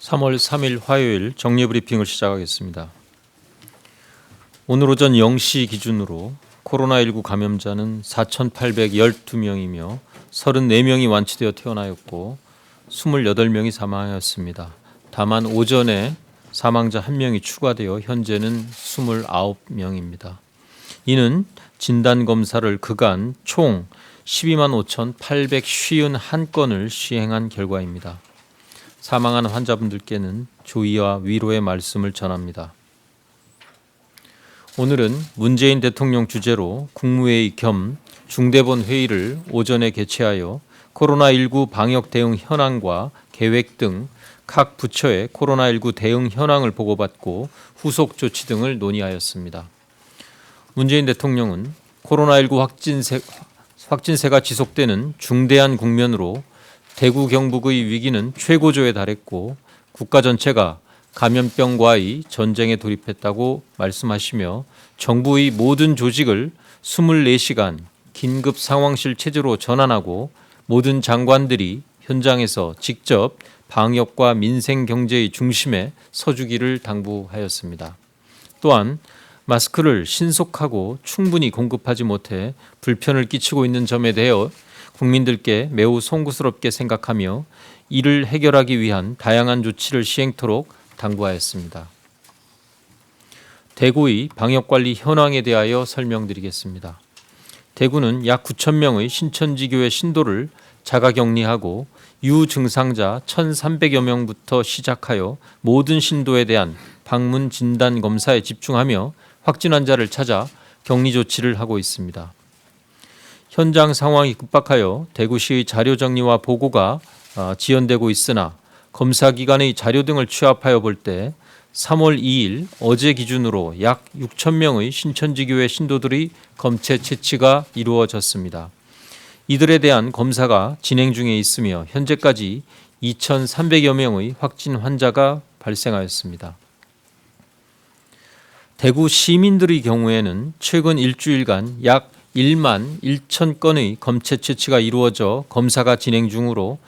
3월 3일 화요일 정리브리핑을 시작하겠습니다. 오늘 오전 0시 기준으로 코로나19 감염자는 4,812명이며 34명이 완치되어 퇴원하였고 28명이 사망하였습니다. 다만 오전에 사망자 1명이 추가되어 현재는 29명입니다. 이는 진단검사를 그간 총 12만 5,851건을 시행한 결과입니다. 사망한 환자분들께는 조의와 위로의 말씀을 전합니다. 오늘은 문재인 대통령 주재로 국무회의 겸 중대본 회의를 오전에 개최하여 코로나19 방역 대응 현황과 계획 등 각 부처의 코로나19 대응 현황을 보고받고 후속 조치 등을 논의하였습니다. 문재인 대통령은 코로나19 확진세가 지속되는 중대한 국면으로 대구 경북의 위기는 최고조에 달했고 국가 전체가 감염병과의 전쟁에 돌입했다고 말씀하시며 정부의 모든 조직을 24시간 긴급 상황실 체제로 전환하고 모든 장관들이 현장에서 직접 방역과 민생 경제의 중심에 서주기를 당부하였습니다. 또한 마스크를 신속하고 충분히 공급하지 못해 불편을 끼치고 있는 점에 대해 국민들께 매우 송구스럽게 생각하며 이를 해결하기 위한 다양한 조치를 시행토록 당부하였습니다. 대구의 방역관리 현황에 대하여 설명드리겠습니다. 대구는 약 9,000명의 신천지교회 신도를 자가격리하고 유증상자 1,300여 명부터 시작하여 모든 신도에 대한 방문 진단 검사에 집중하며 확진 환자를 찾아 격리 조치를 하고 있습니다. 현장 상황이 급박하여 대구시의 자료 정리와 보고가 지연되고 있으나 검사 기관의 자료 등을 취합하여 볼 때 3월 2일 어제 기준으로 약 6,000명의 신천지교회 신도들의 검체 채취가 이루어졌습니다. 이들에 대한 검사가 진행 중에 있으며 현재까지 2,300여 명의 확진 환자가 발생하였습니다. 대구 시민들의 경우에는 최근 일주일간 약 1만 1천 건의 검체 채취가 이루어져 검사가 진행 중으로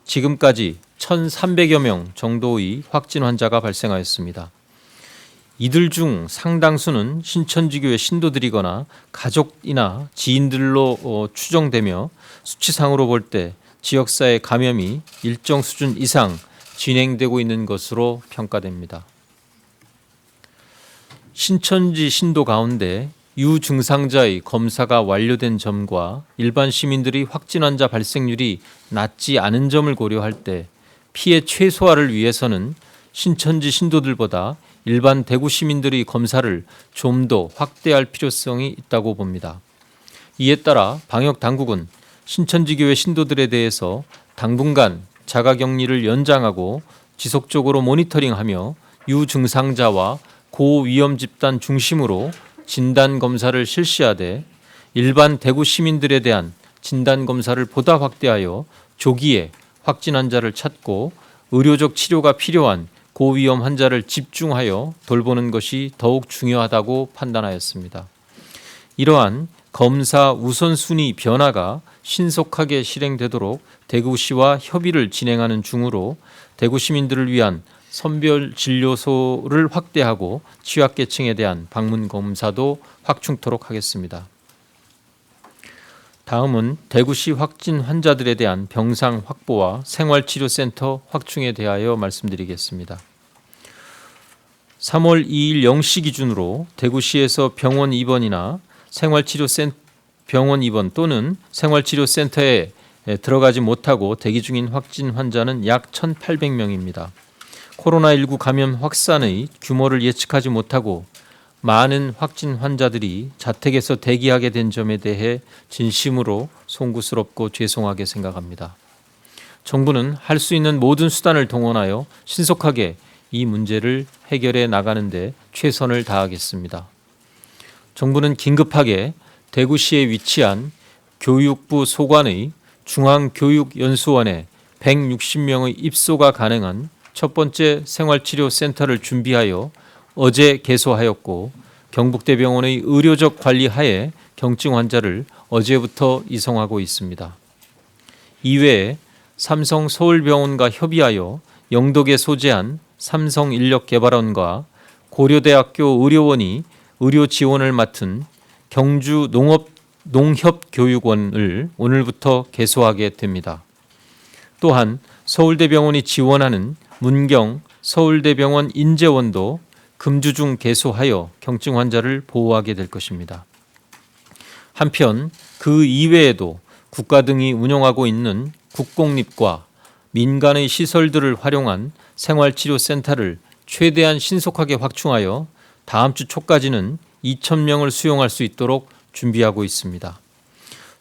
지금까지 1,300여 명 정도의 확진 환자가 발생하였습니다. 이들 중 상당수는 신천지교회 신도들이거나 가족이나 지인들로 추정되며 수치상으로 볼 때 지역사회 감염이 일정 수준 이상 진행되고 있는 것으로 평가됩니다. 신천지 신도 가운데 유증상자의 검사가 완료된 점과 일반 시민들의 확진 환자 발생률이 낮지 않은 점을 고려할 때 피해 최소화를 위해서는 신천지 신도들보다 일반 대구 시민들의 검사를 좀 더 확대할 필요성이 있다고 봅니다. 이에 따라 방역 당국은 신천지교회 신도들에 대해서 당분간 자가격리를 연장하고 지속적으로 모니터링하며 유증상자와 고위험 집단 중심으로 진단검사를 실시하되 일반 대구 시민들에 대한 진단검사를 보다 확대하여 조기에 확진 환자를 찾고 의료적 치료가 필요한 고위험 환자를 집중하여 돌보는 것이 더욱 중요하다고 판단하였습니다. 이러한 검사 우선순위 변화가 신속하게 실행되도록 대구시와 협의를 진행하는 중으로 대구 시민들을 위한 선별진료소를 확대하고 취약계층에 대한 방문 검사도 확충토록 하겠습니다. 다음은 대구시 확진 환자들에 대한 병상 확보와 생활치료센터 확충에 대하여 말씀드리겠습니다. 3월 2일 0시 기준으로 대구시에서 병원 입원이나 병원 입원 또는 생활치료센터에 들어가지 못하고 대기 중인 확진 환자는 약 1,800명입니다. 코로나19 감염 확산의 규모를 예측하지 못하고 많은 확진 환자들이 자택에서 대기하게 된 점에 대해 진심으로 송구스럽고 죄송하게 생각합니다. 정부는 할 수 있는 모든 수단을 동원하여 신속하게 이 문제를 해결해 나가는 데 최선을 다하겠습니다. 정부는 긴급하게 대구시에 위치한 교육부 소관의 중앙교육연수원에 160명의 입소가 가능한 첫 번째 생활치료센터를 준비하여 어제 개소하였고 경북대병원의 의료적 관리 하에 경증 환자를 어제부터 이송하고 있습니다. 이외에 삼성 서울병원과 협의하여 영덕에 소재한 삼성인력개발원과 고려대학교 의료원이 의료 지원을 맡은 경주 농협교육원을 오늘부터 개소하게 됩니다. 또한 서울대병원이 지원하는 문경 서울대병원 인재원도 금주중 개소하여 경증 환자를 보호하게 될 것입니다. 한편 그 이외에도 국가 등이 운영하고 있는 국공립과 민간의 시설들을 활용한 생활치료센터를 최대한 신속하게 확충하여 다음 주 초까지는 2,000명을 수용할 수 있도록 준비하고 있습니다.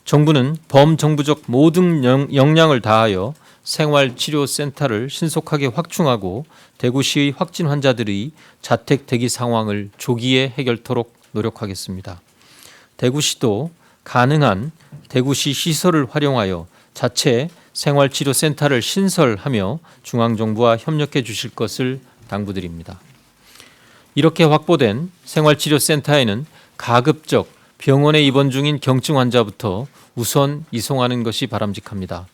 정부는 범정부적 모든 역량을 다하여 생활치료센터를 신속하게 확충하고 대구시의 확진 환자들의 자택 대기 상황을 조기에 해결토록 노력하겠습니다. 대구시도 가능한 대구시 시설을 활용하여 자체 생활치료센터를 신설하며 중앙정부와 협력해 주실 것을 당부드립니다. 이렇게 확보된 생활치료센터에는 가급적 병원에 입원 중인 경증 환자부터 우선 이송하는 것이 바람직합니다.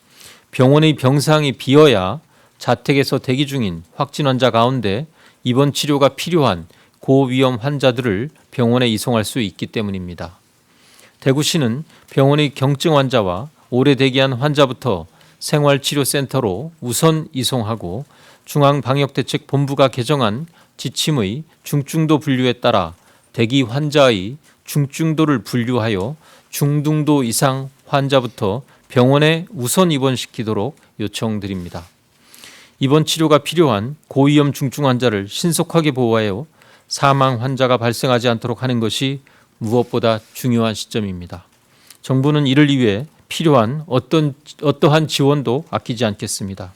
병원의 병상이 비어야 자택에서 대기 중인 확진 환자 가운데 입원 치료가 필요한 고위험 환자들을 병원에 이송할 수 있기 때문입니다. 대구시는 병원의 경증 환자와 오래 대기한 환자부터 생활치료센터로 우선 이송하고 중앙방역대책본부가 개정한 지침의 중증도 분류에 따라 대기 환자의 중증도를 분류하여 중등도 이상 환자부터 병원에 우선 입원시키도록 요청드립니다. 입원 치료가 필요한 고위험 중증 환자를 신속하게 보호하여 사망 환자가 발생하지 않도록 하는 것이 무엇보다 중요한 시점입니다. 정부는 이를 위해 필요한 어떠한 지원도 아끼지 않겠습니다.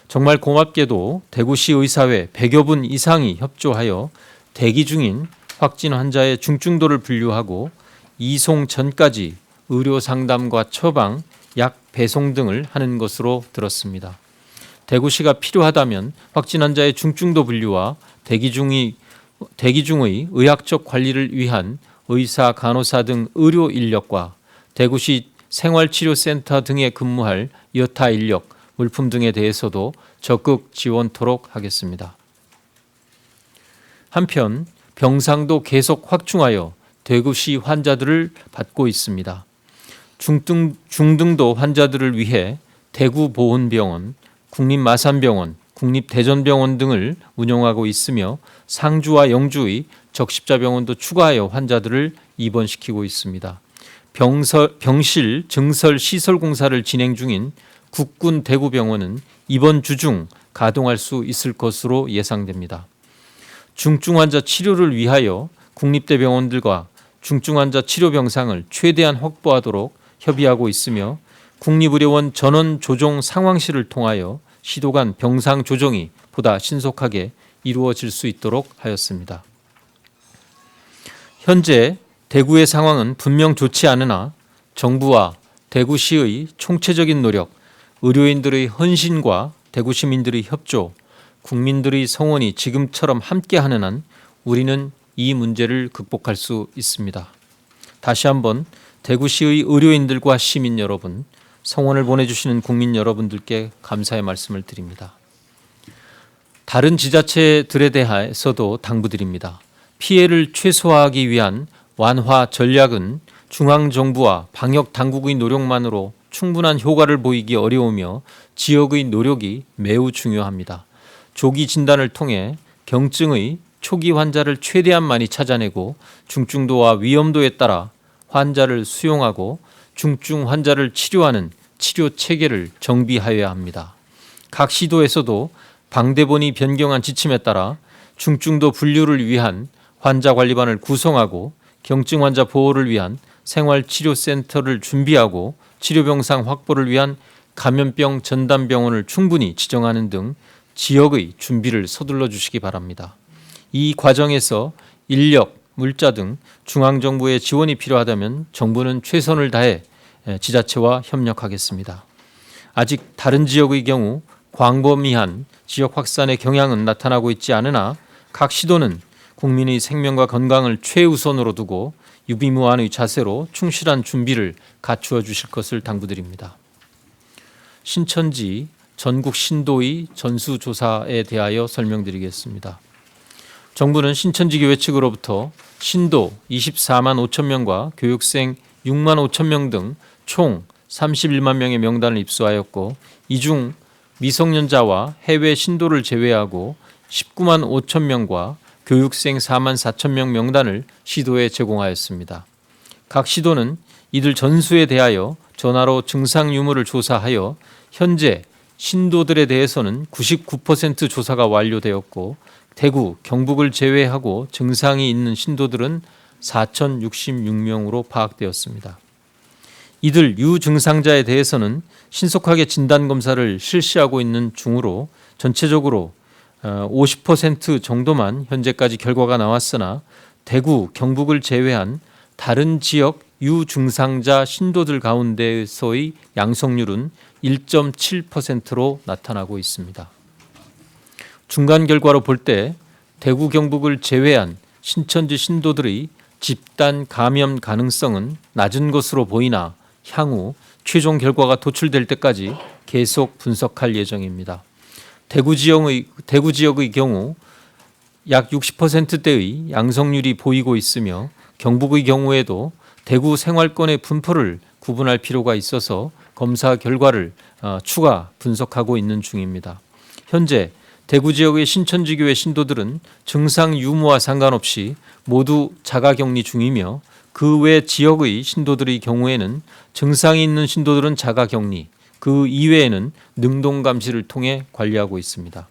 정말 고맙게도 대구시 의사회 100여 분 이상이 협조하여 대기 중인 확진 환자의 중증도를 분류하고 이송 전까지 의료 상담과 처방, 약 배송 등을 하는 것으로 들었습니다. 대구시가 필요하다면 확진 환자의 중증도 분류와 대기 중의 의학적 관리를 위한 의사, 간호사 등 의료 인력과 대구시 생활치료센터 등에 근무할 여타 인력, 물품 등에 대해서도 적극 지원토록 하겠습니다. 한편 병상도 계속 확충하여 대구시 환자들을 받고 있습니다. 중등도 환자들을 위해 대구보훈병원, 국립마산병원, 국립대전병원 등을 운영하고 있으며 상주와 영주의 적십자병원도 추가하여 환자들을 입원시키고 있습니다. 병실 증설 시설 공사를 진행 중인 국군 대구병원은 이번 주 중 가동할 수 있을 것으로 예상됩니다. 중증 환자 치료를 위하여 국립대병원들과 중증 환자 치료 병상을 최대한 확보하도록 협의하고 있으며 국립의료원 전원 조정 상황실을 통하여 시도 간 병상 조정이 보다 신속하게 이루어질 수 있도록 하였습니다. 현재 대구의 상황은 분명 좋지 않으나 정부와 대구시의 총체적인 노력, 의료인들의 헌신과 대구 시민들의 협조, 국민들의 성원이 지금처럼 함께하는 한 우리는 이 문제를 극복할 수 있습니다. 다시 한번 대구시의 의료인들과 시민 여러분, 성원을 보내주시는 국민 여러분들께 감사의 말씀을 드립니다. 다른 지자체들에 대해서도 당부드립니다. 피해를 최소화하기 위한 완화 전략은 중앙정부와 방역당국의 노력만으로 충분한 효과를 보이기 어려우며 지역의 노력이 매우 중요합니다. 조기 진단을 통해 경증의 초기 환자를 최대한 많이 찾아내고 중증도와 위험도에 따라 환자를 수용하고 중증 환자를 치료하는 치료 체계를 정비하여야 합니다. 각 시도에서도 방대본이 변경한 지침에 따라 중증도 분류를 위한 환자관리반을 구성하고 경증 환자 보호를 위한 생활치료센터를 준비하고 치료병상 확보를 위한 감염병 전담병원을 충분히 지정하는 등 지역의 준비를 서둘러 주시기 바랍니다. 이 과정에서 인력, 물자 등 중앙정부의 지원이 필요하다면 정부는 최선을 다해 지자체와 협력하겠습니다. 아직 다른 지역의 경우 광범위한 지역 확산의 경향은 나타나고 있지 않으나 각 시도는 국민의 생명과 건강을 최우선으로 두고 유비무환의 자세로 충실한 준비를 갖추어 주실 것을 당부드립니다. 신천지 전국 신도의 전수조사에 대하여 설명드리겠습니다. 정부는 신천지교회 측으로부터 신도 24만 5천 명과 교육생 6만 5천 명 등 총 31만 명의 명단을 입수하였고, 이 중 미성년자와 해외 신도를 제외하고 19만 5천 명과 교육생 4만 4천 명 명단을 시도에 제공하였습니다. 각 시도는 이들 전수에 대하여 전화로 증상 유무를 조사하여 현재 신도들에 대해서는 99% 조사가 완료되었고, 대구, 경북을 제외하고 증상이 있는 신도들은 4,066명으로 파악되었습니다. 이들 유증상자에 대해서는 신속하게 진단검사를 실시하고 있는 중으로 전체적으로 50% 정도만 현재까지 결과가 나왔으나, 대구, 경북을 제외한 다른 지역 유증상자 신도들 가운데서의 양성률은 1.7%로 나타나고 있습니다. 중간 결과로 볼 때 대구, 경북을 제외한 신천지 신도들의 집단 감염 가능성은 낮은 것으로 보이나 향후 최종 결과가 도출될 때까지 계속 분석할 예정입니다. 대구 지역의 경우 약 60%대의 양성률이 보이고 있으며, 경북의 경우에도 대구 생활권의 분포를 구분할 필요가 있어서 검사 결과를 추가 분석하고 있는 중입니다. 현재 대구 지역의 신천지교회 신도들은 증상 유무와 상관없이 모두 자가격리 중이며, 그 외 지역의 신도들의 경우에는 증상이 있는 신도들은 자가격리, 그 이외에는 능동감시를 통해 관리하고 있습니다.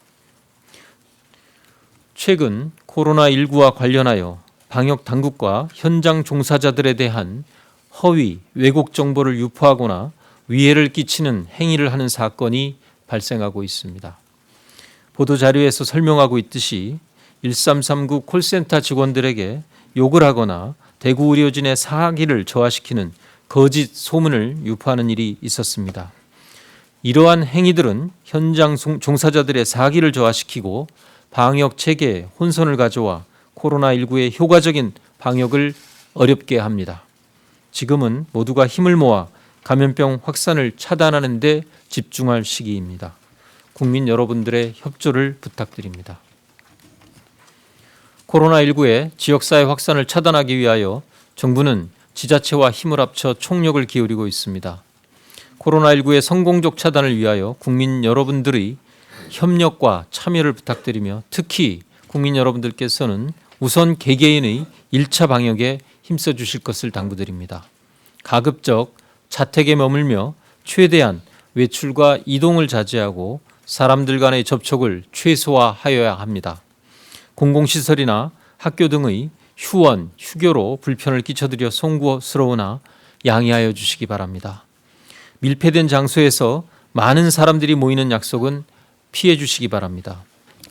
최근 코로나19와 관련하여 방역 당국과 현장 종사자들에 대한 허위, 왜곡 정보를 유포하거나 위해를 끼치는 행위를 하는 사건이 발생하고 있습니다. 보도자료에서 설명하고 있듯이 1339 콜센터 직원들에게 욕을 하거나 대구 의료진의 사기를 저하시키는 거짓 소문을 유포하는 일이 있었습니다. 이러한 행위들은 현장 종사자들의 사기를 저하시키고 방역 체계에 혼선을 가져와 코로나19의 효과적인 방역을 어렵게 합니다. 지금은 모두가 힘을 모아 감염병 확산을 차단하는 데 집중할 시기입니다. 국민 여러분들의 협조를 부탁드립니다. 코로나19의 지역사회 확산을 차단하기 위하여 정부는 지자체와 힘을 합쳐 총력을 기울이고 있습니다. 코로나19의 성공적 차단을 위하여 국민 여러분들의 협력과 참여를 부탁드리며, 특히 국민 여러분들께서는 우선 개개인의 1차 방역에 힘써 주실 것을 당부드립니다. 가급적 자택에 머물며 최대한 외출과 이동을 자제하고 사람들 간의 접촉을 최소화하여야 합니다. 공공시설이나 학교 등의 휴원, 휴교로 불편을 끼쳐드려 송구스러우나 양해하여 주시기 바랍니다. 밀폐된 장소에서 많은 사람들이 모이는 약속은 피해 주시기 바랍니다.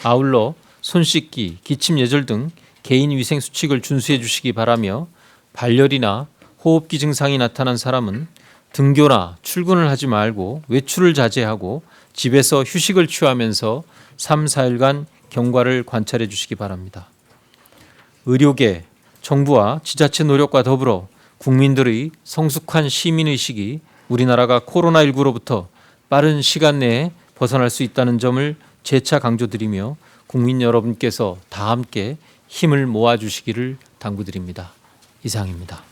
아울러 손 씻기, 기침 예절 등 개인 위생 수칙을 준수해 주시기 바라며, 발열이나 호흡기 증상이 나타난 사람은 등교나 출근을 하지 말고 외출을 자제하고 집에서 휴식을 취하면서 3, 4일간 경과를 관찰해 주시기 바랍니다. 의료계, 정부와 지자체 노력과 더불어 국민들의 성숙한 시민의식이 우리나라가 코로나19로부터 빠른 시간 내에 벗어날 수 있다는 점을 재차 강조드리며, 국민 여러분께서 다 함께 힘을 모아주시기를 당부드립니다. 이상입니다.